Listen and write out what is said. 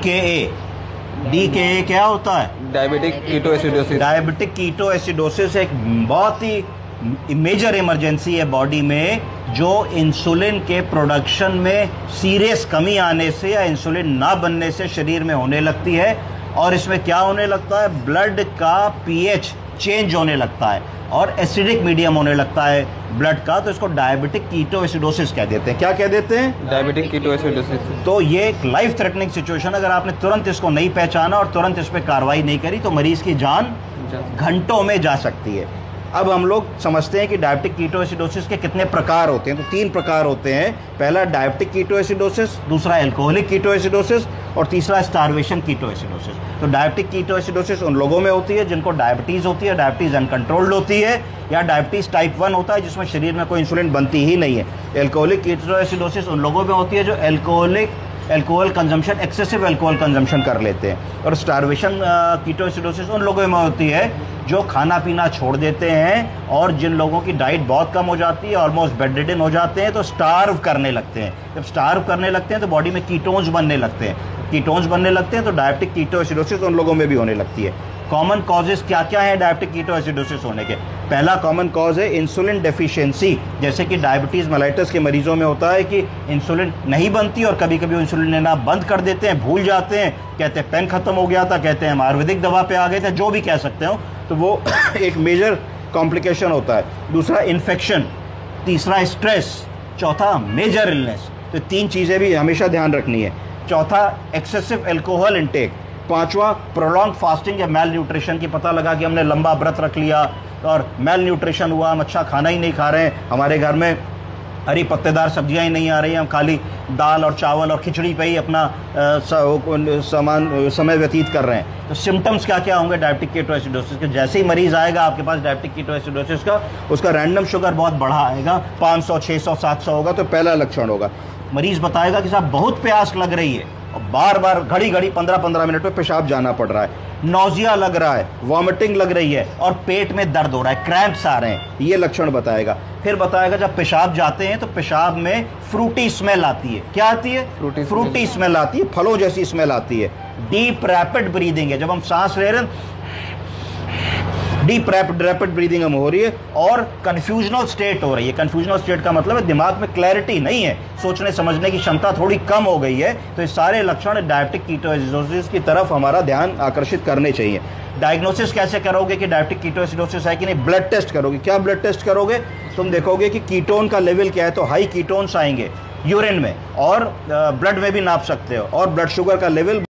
DKA क्या होता है? Diabetic ketoacidosis. डायबिटिक कीटोएसिडोसिस एक बहुत ही मेजर इमरजेंसी है बॉडी में, जो इंसुलिन के प्रोडक्शन में सीरियस कमी आने से या इंसुलिन ना बनने से शरीर में होने लगती है। और इसमें क्या होने लगता है? ब्लड का पीएच चेंज होने लगता है और एसिडिक मीडियम होने लगता है ब्लड का, तो इसको डायबिटिक कीटोएसिडोसिस कह देते हैं। क्या कह देते हैं? Diabetic ketoacidosis. तो ये एक लाइफ थ्रेटनिंग सिचुएशन, अगर आपने तुरंत इसको नहीं पहचाना और तुरंत इस पर कार्रवाई नहीं करी तो मरीज की जान घंटों में जा सकती है। अब हम लोग समझते हैं कि डायबिटिक कीटोएसिडोसिस के कितने प्रकार होते हैं। तो 3 प्रकार होते हैं। पहला डायबिटिक कीटोएसिडोसिस, दूसरा एल्कोहलिक कीटोएसिडोसिस और तीसरा स्टारवेशन कीटोएसिडोसिस। तो डायबिटिक कीटोएसिडोसिस उन लोगों में होती है जिनको डायबिटीज़ होती है, डायबिटीज़ अनकंट्रोल्ड होती है, या डायबिटीज़ टाइप 1 होता है जिसमें शरीर में कोई इंसुलिन बनती ही नहीं है। एल्कोहलिक कीटोएसिडोसिस उन लोगों में होती है जो alcohol consumption, excessive alcohol consumption कर लेते हैं। और स्टारवेशन कीटोएसिडोसिस उन लोगों में होती है जो खाना पीना छोड़ देते हैं और जिन लोगों की डाइट बहुत कम हो जाती है, ऑलमोस्ट बेडरिडन हो जाते हैं, तो स्टार्व करने लगते हैं। जब स्टार्व करने लगते हैं तो बॉडी में कीटोन्स बनने लगते हैं। कीटोन्स बनने लगते हैं तो डायबिटिक कीटोएसिडोसिस उन लोगों में भी होने लगती है। कॉमन कॉजेज क्या क्या है डायबिटिक कीटोएसिडोसिस होने के? पहला कॉमन कॉज है इंसुलिन डेफिशिएंसी, जैसे कि डायबिटीज़ मेलाइटस के मरीजों में होता है कि इंसुलिन नहीं बनती और कभी कभी इंसुलिन लेना बंद कर देते हैं, भूल जाते हैं, कहते हैं पेन खत्म हो गया था, कहते हैं हम आयुर्वेदिक दवा पे आ गए थे, जो भी कह सकते हो, तो वो एक मेजर कॉम्प्लिकेशन होता है। दूसरा इन्फेक्शन, तीसरा स्ट्रेस, चौथा मेजर इलनेस। तो 3 चीज़ें भी हमेशा ध्यान रखनी है। चौथा एक्सेसिव एल्कोहल इंटेक। पांचवा प्रोलॉन्ग फास्टिंग या मेल न्यूट्रिशन, की पता लगा कि हमने लंबा व्रत रख लिया और मेल न्यूट्रिशन हुआ, हम अच्छा खाना ही नहीं खा रहे हैं, हमारे घर में हरी पत्तेदार सब्जियां ही नहीं आ रही हैं, हम खाली दाल और चावल और खिचड़ी पे ही अपना समय व्यतीत कर रहे हैं। तो सिम्टम्स क्या क्या होंगे डायबिटिक कीटोएसिडोसिस के? जैसे ही मरीज आएगा आपके पास डायबिटिक कीटोएसिडोसिस का, उसका रैंडम शुगर बहुत बढ़ा आएगा, 500, 600, 700 होगा, तो पहला लक्षण होगा। मरीज बताएगा कि साहब बहुत प्यास लग रही है और बार बार घड़ी 15-15 मिनट में पेशाब जाना पड़ रहा है, नौजिया लग रहा है, वॉमिटिंग लग रही है और पेट में दर्द हो रहा है, क्रैम्प्स आ रहे हैं, ये लक्षण बताएगा। फिर बताएगा जब पेशाब जाते हैं तो पेशाब में फ्रूटी स्मेल आती है। क्या आती है? फ्रूटी स्मेल आती है, फलों जैसी स्मेल आती है। डीप रैपिड ब्रीदिंग है, जब हम सांस ले रहे हैं डीप रैपिड ब्रीदिंग हम हो रही है और कन्फ्यूजनल स्टेट हो रही है। कन्फ्यूजनल स्टेट का मतलब है दिमाग में क्लैरिटी नहीं है, सोचने समझने की क्षमता थोड़ी कम हो गई है। तो ये सारे लक्षण डायबिटिक कीटोएसिडोसिस की तरफ हमारा ध्यान आकर्षित करने चाहिए। डायग्नोसिस कैसे करोगे कि डायबिटिक कीटोएसिडोसिस है कि नहीं? ब्लड टेस्ट करोगे। क्या ब्लड टेस्ट करोगे? तुम देखोगे कि कीटोन का लेवल क्या है, तो हाई कीटोन्स आएंगे यूरिन में और ब्लड में भी नाप सकते हो, और ब्लड शुगर का लेवल